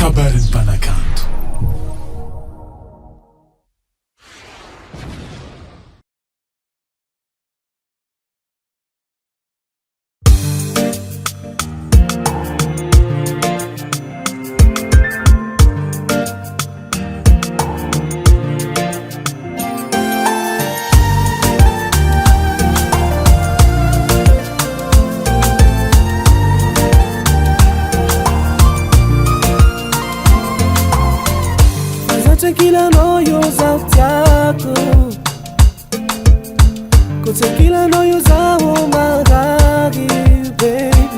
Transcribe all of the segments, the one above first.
Kabarin Panakanto. Kila noyo za utako kote kila noyo za umaragi baby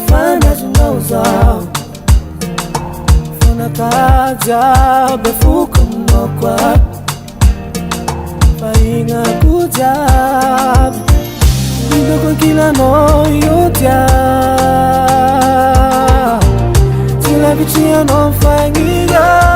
fana tunauza fana kaja befuka mnokwa fainga kujab kwa kila noyo tia tila bichia no fangiga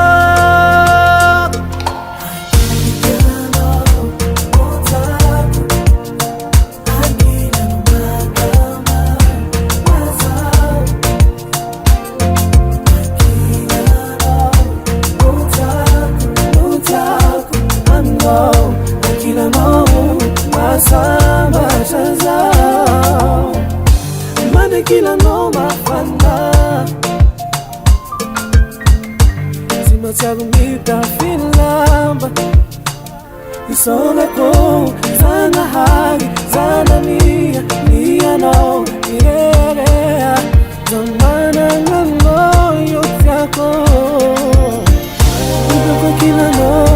kila noma fana sima chagumita filamba isonga ko sana hagi sana nia no yeah zamana ngalo yote yako kila no